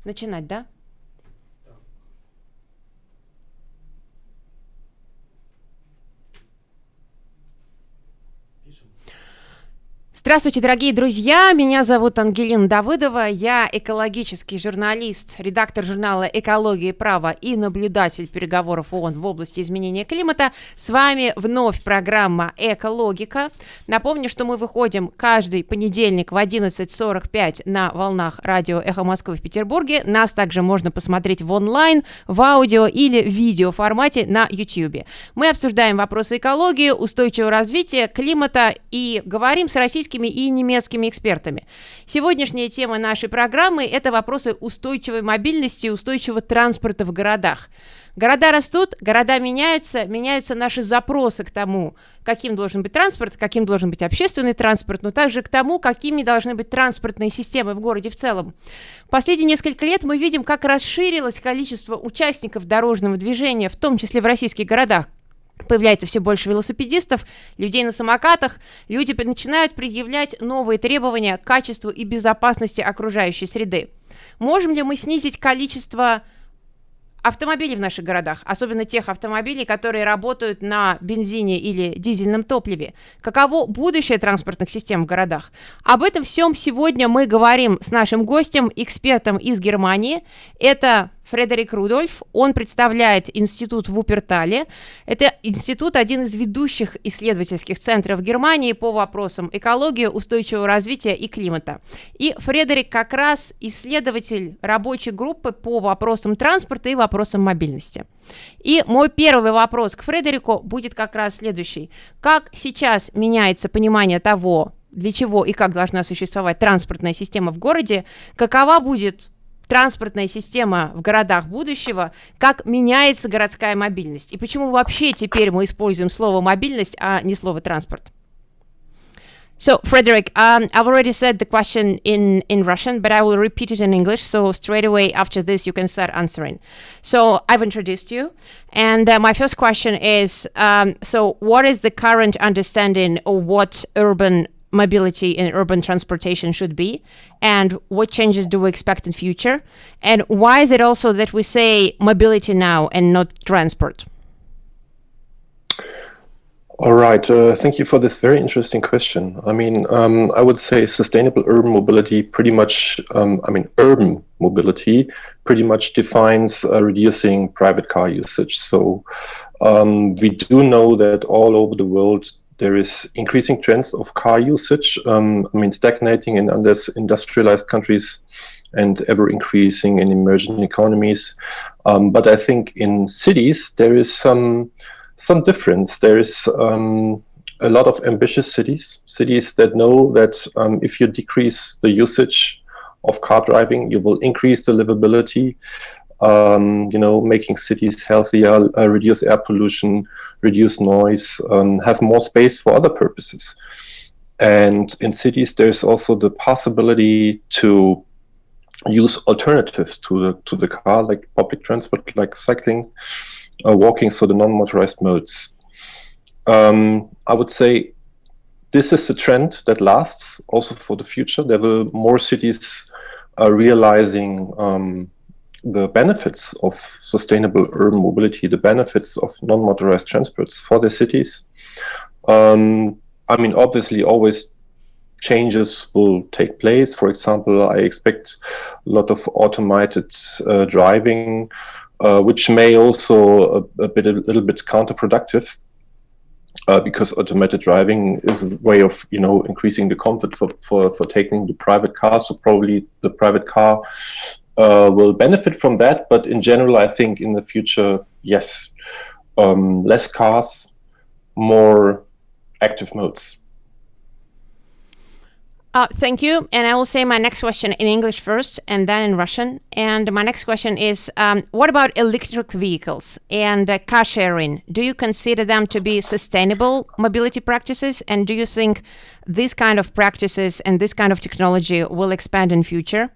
Начинать, да? Здравствуйте, дорогие друзья! Меня зовут Ангелина Давыдова. Я экологический журналист, редактор журнала «Экология и право» и наблюдатель переговоров ООН в области изменения климата. С вами вновь программа «Экологика». Напомню, что мы выходим каждый понедельник в 11:45 на волнах радио «Эхо Москвы» в Петербурге. Нас также можно посмотреть в онлайн, в аудио или видео формате на YouTube. Мы обсуждаем вопросы экологии, устойчивого развития, климата и говорим с российскими и немецкими экспертами. Сегодняшняя тема нашей программы – это вопросы устойчивой мобильности и устойчивого транспорта в городах. Города растут, города меняются, меняются наши запросы к тому, каким должен быть транспорт, каким должен быть общественный транспорт, но также к тому, какими должны быть транспортные системы в городе в целом. В последние несколько лет мы видим, как расширилось количество участников дорожного движения, в том числе в российских городах. Появляется все больше велосипедистов, людей на самокатах, люди начинают предъявлять новые требования к качеству и безопасности окружающей среды. Можем ли мы снизить количество автомобилей в наших городах, особенно тех автомобилей, которые работают на бензине или дизельном топливе? Каково будущее транспортных систем в городах? Об этом всем сегодня мы говорим с нашим гостем, экспертом из Германии. Это Фредерик Рудольф, он представляет институт в Вуппертале. Это институт, один из ведущих исследовательских центров Германии по вопросам экологии, устойчивого развития и климата. И Фредерик как раз исследователь рабочей группы по вопросам транспорта и вопросам мобильности. И мой первый вопрос к Фредерику будет как раз следующий. Как сейчас меняется понимание того, для чего и как должна существовать транспортная система в городе? Какова будет транспортная система в городах будущего, как меняется городская мобильность и почему вообще теперь мы используем слово мобильность, а не слово транспорт? So, Frederick, I've already said the question in Russian, but I will repeat it in English, so straight away after this you can start answering. So, I've introduced you, and my first question is, so what is the current understanding of what urban mobility and urban transportation should be, and what changes do we expect in future, and why is it also that we say mobility now and not transport? All right, thank you for this very interesting question. I mean, I would say sustainable urban mobility pretty much, urban mobility pretty much defines reducing private car usage. So we do know that all over the world there is increasing trends of car usage, stagnating in industrialized countries and ever increasing in emerging economies. But I think in cities, there is some difference. There is a lot of ambitious cities that know that if you decrease the usage of car driving, you will increase the livability, making cities healthier, reduce air pollution, reduce noise, have more space for other purposes. And in cities, there's also the possibility to use alternatives to the car, like public transport, like cycling, walking, so the non-motorized modes. I would say this is a trend that lasts also for the future. There will more cities realizing the benefits of sustainable urban mobility, the benefits of non-motorized transports for the cities. Obviously, always changes will take place. For example, I expect a lot of automated driving, which may also a little bit counterproductive, because automated driving is a way of increasing the comfort for taking the private car. So probably the private car will benefit from that, but in general, I think in the future, yes, less cars, more active modes. Thank you. And I will say my next question in English first and then in Russian. And my next question is, what about electric vehicles and car sharing? Do you consider them to be sustainable mobility practices? And do you think this kind of practices and this kind of technology will expand in future?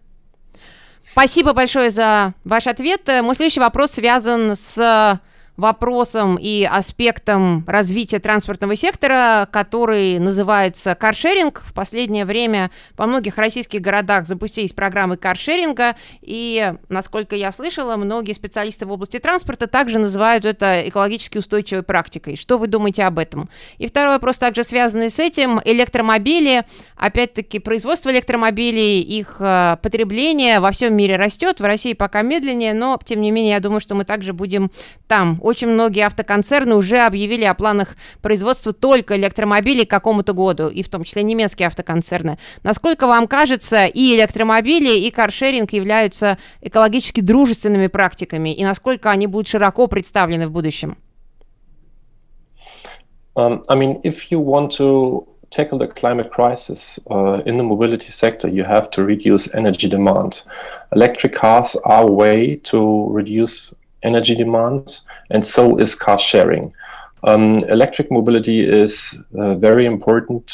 Спасибо большое за ваш ответ. Мой следующий вопрос связан с вопросом и аспектом развития транспортного сектора, который называется каршеринг. В последнее время во многих российских городах запустились программы каршеринга, и, насколько я слышала, многие специалисты в области транспорта также называют это экологически устойчивой практикой. Что вы думаете об этом? И второй вопрос, также связанный с этим: электромобили. Опять-таки, производство электромобилей, их потребление во всем мире растет, в России пока медленнее, но, тем не менее, я думаю, что мы также будем там. Очень многие автоконцерны уже объявили о планах производства только электромобилей к какому-то году, и в том числе немецкие автоконцерны. Насколько вам кажется, и электромобили, и каршеринг являются экологически дружественными практиками, и насколько они будут широко представлены в будущем? If you want to tackle the climate crisis in the mobility sector, you have to reduce energy demand. Electric cars are a way to reduce energy demand, and so is car sharing. Electric mobility is very important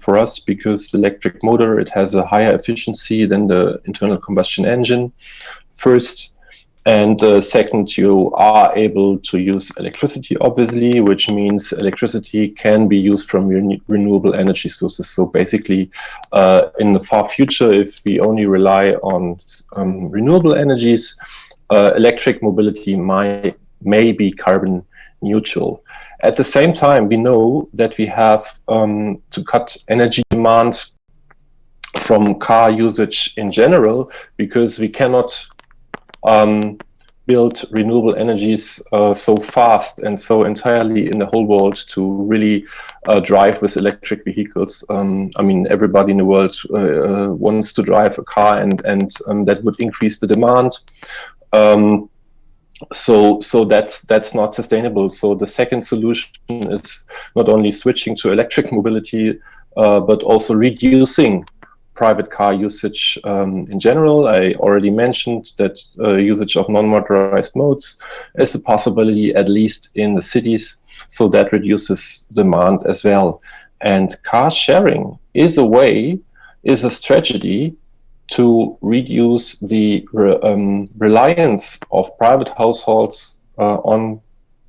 for us because the electric motor, it has a higher efficiency than the internal combustion engine, first. And second, you are able to use electricity, obviously, which means electricity can be used from renewable energy sources. So basically, in the far future, if we only rely on renewable energies, electric mobility may be carbon neutral. At the same time, we know that we have to cut energy demand from car usage in general, because we cannot build renewable energies so fast and so entirely in the whole world to really drive with electric vehicles. Everybody in the world wants to drive a car, and that would increase the demand. So that's not sustainable. So the second solution is not only switching to electric mobility, but also reducing private car usage in general. I already mentioned that usage of non-motorized modes is a possibility, at least in the cities, so that reduces demand as well. And car sharing is a strategy to reduce the reliance of private households on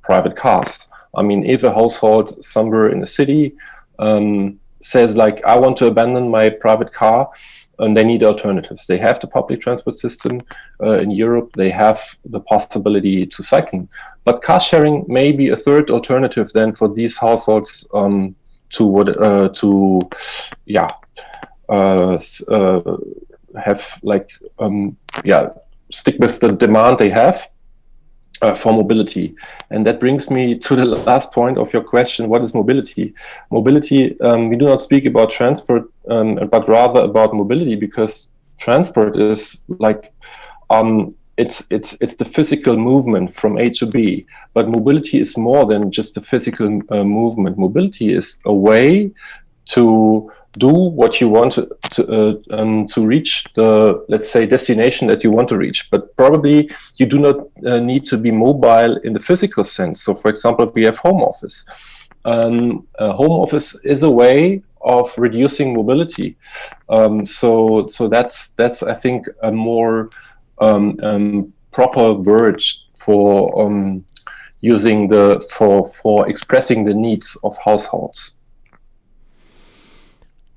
private cars. If a household somewhere in the city says, like, I want to abandon my private car, and they need alternatives. They have the public transport system in Europe. They have the possibility to cycle. But car sharing may be a third alternative then for these households stick with the demand they have for mobility. And that brings me to the last point of your question: what is mobility? Mobility, we do not speak about transport, but rather about mobility, because transport is like it's the physical movement from A to B. But mobility is more than just the physical movement. Mobility is a way to do what you want to reach the, let's say, destination that you want to reach. But probably you do not need to be mobile in the physical sense. So, for example, we have home office. Home office is a way of reducing mobility. So that's I think a more proper word for using for expressing the needs of households.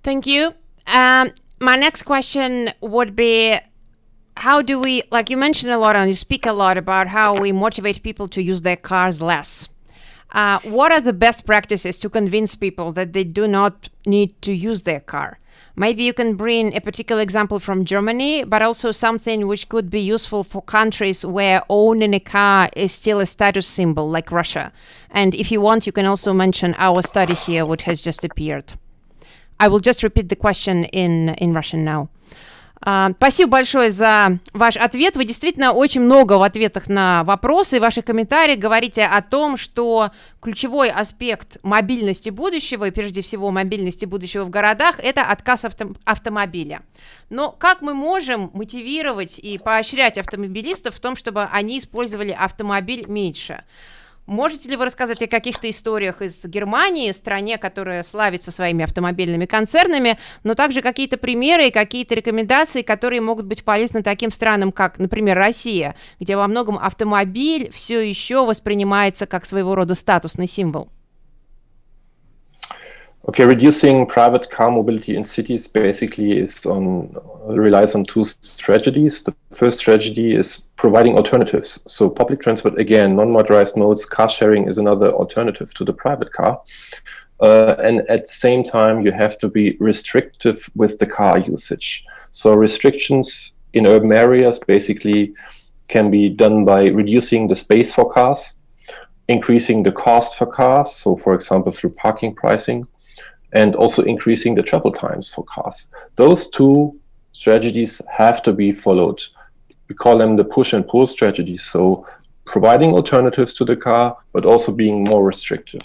Thank you. My next question would be, how do we, like you mentioned a lot and you speak a lot about how we motivate people to use their cars less. What are the best practices to convince people that they do not need to use their car? Maybe you can bring a particular example from Germany, but also something which could be useful for countries where owning a car is still a status symbol, like Russia. And if you want, you can also mention our study here, which has just appeared. I will just repeat the question in Russian now. Спасибо большое за ваш ответ. Вы действительно очень много в ответах на вопросы и ваших комментариях говорите о том, что ключевой аспект мобильности будущего, и прежде всего мобильности будущего в городах, это отказ автомобиля. Но как мы можем мотивировать и поощрять автомобилистов в том, чтобы они использовали автомобиль меньше? Можете ли вы рассказать о каких-то историях из Германии, стране, которая славится своими автомобильными концернами, но также какие-то примеры и какие-то рекомендации, которые могут быть полезны таким странам, как, например, Россия, где во многом автомобиль все еще воспринимается как своего рода статусный символ? Okay, reducing private car mobility in cities basically relies on two strategies. The first strategy is providing alternatives. So public transport, again, non-motorized modes, car sharing is another alternative to the private car. And at the same time, you have to be restrictive with the car usage. So restrictions in urban areas basically can be done by reducing the space for cars, increasing the cost for cars, so for example, through parking pricing, and also increasing the travel times for cars. Those two strategies have to be followed. We call them the push and pull strategies. So providing alternatives to the car, but also being more restrictive.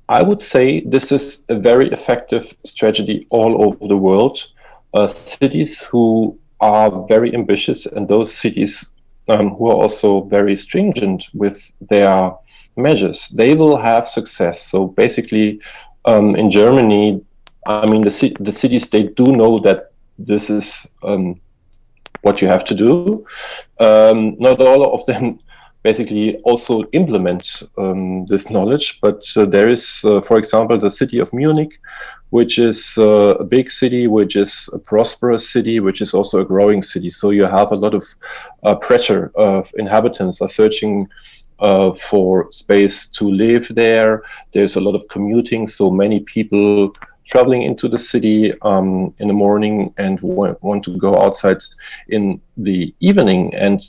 I would say this is a very effective strategy all over the world. Cities who are very ambitious and those cities who are also very stringent with their measures, they will have success. So basically, in Germany, I mean, the cities, they do know that this is what you have to do. Not all of them basically also implement this knowledge, but there is, for example, the city of Munich, which is a big city, which is a prosperous city, which is also a growing city. So you have a lot of pressure of inhabitants are searching for space to live there. There's a lot of commuting, so many people traveling into the city in the morning and want to go outside in the evening. And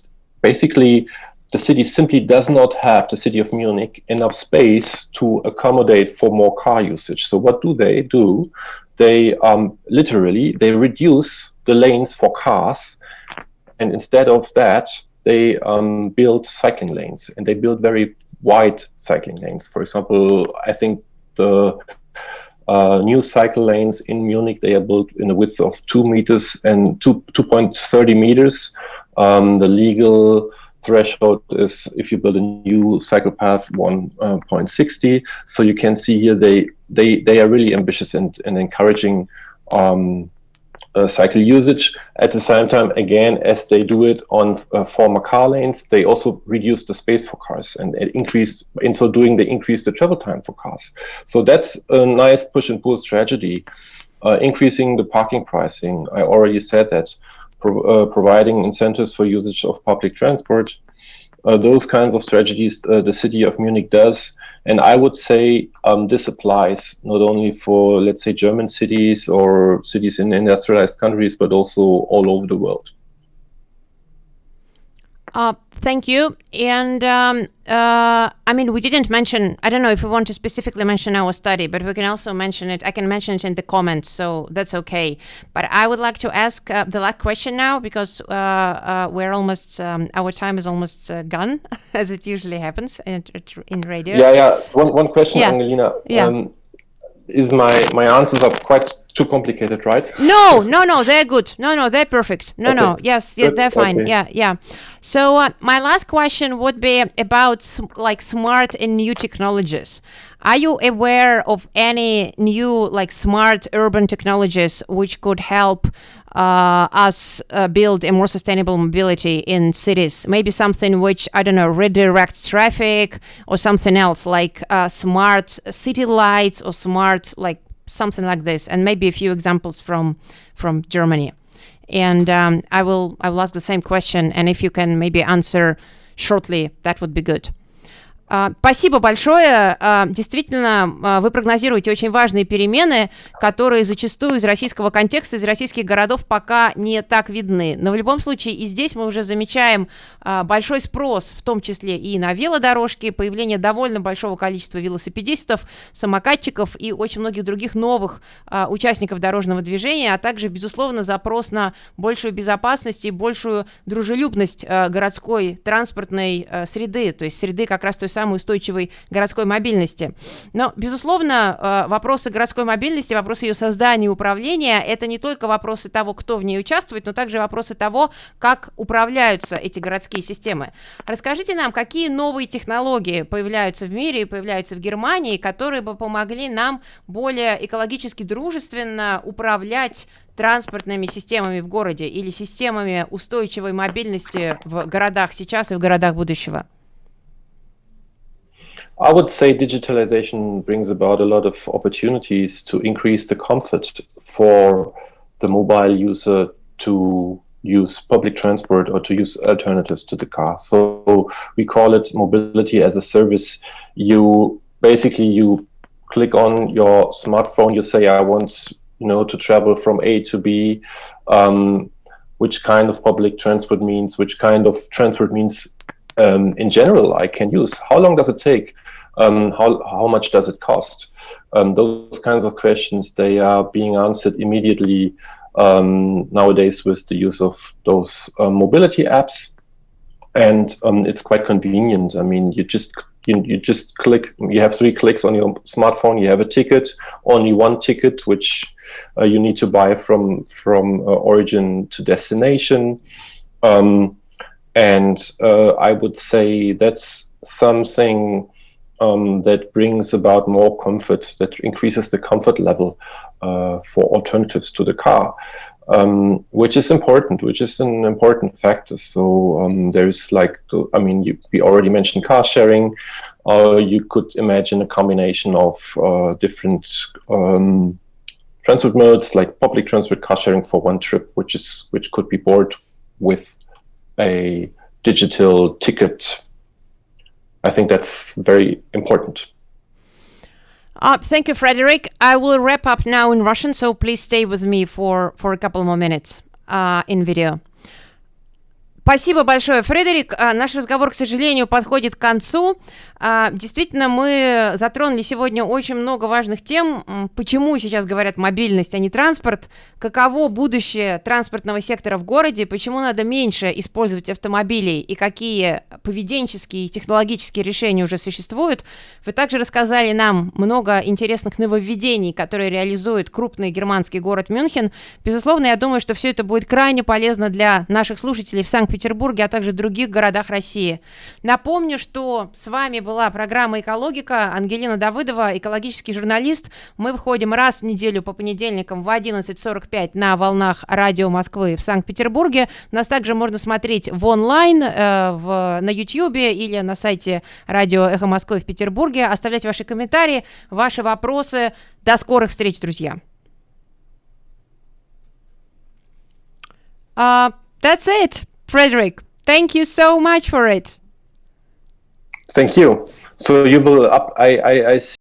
basically, the city simply does not have, the city of Munich, enough space to accommodate for more car usage. So what do? They literally, they reduce the lanes for cars, and instead of that, they build cycling lanes, and they build very wide cycling lanes. For example, I think the new cycle lanes in Munich, they are built in a width of 2 meters and 2.30 meters. The legal threshold is, if you build a new cycle path, 1.60. So you can see here they are really ambitious and encouraging cycle usage. At the same time, again, as they do it on former car lanes, they also reduce the space for cars, and in so doing, they increase the travel time for cars. So that's a nice push and pull strategy. Increasing the parking pricing, I already said that. Providing incentives for usage of public transport. Those kinds of strategies the city of Munich does. And I would say this applies not only for, let's say, German cities or cities in industrialized countries, but also all over the world. Thank you. And I mean, we didn't mention, I don't know if we want to specifically mention our study, but we can also mention it. I can mention it in the comments, so that's okay. But I would like to ask the last question now, because we're almost, our time is almost gone, as it usually happens in radio. Yeah. One question, yeah. Angelina. Yeah. Is my answers are quite too complicated, right? No, they're good. No, they're perfect. No, yes, they're fine. Okay. Yeah. So my last question would be about like smart and new technologies. Are you aware of any new like smart urban technologies which could help us build a more sustainable mobility in cities? Maybe something which, I don't know, redirects traffic, or something else like smart city lights, or smart like something like this, and maybe a few examples from Germany. And I will ask the same question, and if you can maybe answer shortly, that would be good. Спасибо большое. Действительно, вы прогнозируете очень важные перемены, которые зачастую из российского контекста, из российских городов пока не так видны. Но в любом случае и здесь мы уже замечаем большой спрос, в том числе и на велодорожки, появление довольно большого количества велосипедистов, самокатчиков и очень многих других новых участников дорожного движения, а также, безусловно, запрос на большую безопасность и большую дружелюбность городской транспортной среды, то есть среды как раз той самой устойчивой городской мобильности. Но, безусловно, вопросы городской мобильности, вопросы ее создания и управления – это не только вопросы того, кто в ней участвует, но также вопросы того, как управляются эти городские системы. Расскажите нам, какие новые технологии появляются в мире и появляются в Германии, которые бы помогли нам более экологически дружественно управлять транспортными системами в городе или системами устойчивой мобильности в городах сейчас и в городах будущего? I would say digitalization brings about a lot of opportunities to increase the comfort for the mobile user to use public transport or to use alternatives to the car. So we call it mobility as a service. You click on your smartphone, you say, I want, to travel from A to B, which kind of public transport means, which kind of transport means in general I can use. How long does it take? How much does it cost? Those kinds of questions, they are being answered immediately nowadays with the use of those mobility apps, and it's quite convenient. I mean, you just click. You have 3 clicks on your smartphone. You have a ticket, only one ticket, which you need to buy from origin to destination, and I would say that's something that brings about more comfort, that increases the comfort level for alternatives to the car, which is important, which is an important factor. So there's we already mentioned car sharing. You could imagine a combination of different transport modes, like public transport, car sharing for one trip, which could be bought with a digital ticket. I think that's very important. Thank you, Frederick. I will wrap up now in Russian, so please stay with me for a couple more minutes in video. Спасибо большое, Фредерик. Наш разговор, к сожалению, подходит к концу. Действительно, мы затронули сегодня очень много важных тем. Почему сейчас говорят мобильность, а не транспорт? Каково будущее транспортного сектора в городе? Почему надо меньше использовать автомобилей? И какие поведенческие и технологические решения уже существуют? Вы также рассказали нам много интересных нововведений, которые реализует крупный германский город Мюнхен. Безусловно, я думаю, что все это будет крайне полезно для наших слушателей в Санкт-Петербурге, а также в других городах России. Напомню, что с вами была программа «Экологика», Ангелина Давыдова, экологический журналист. Мы выходим раз в неделю по понедельникам в 11:45 на волнах радио Москвы в Санкт-Петербурге. Нас также можно смотреть в онлайн, на YouTube или на сайте радио «Эхо Москвы» в Петербурге. Оставляйте ваши комментарии, ваши вопросы. До скорых встреч, друзья! That's it, Frederick. Thank you so much for it. Thank you. So you will I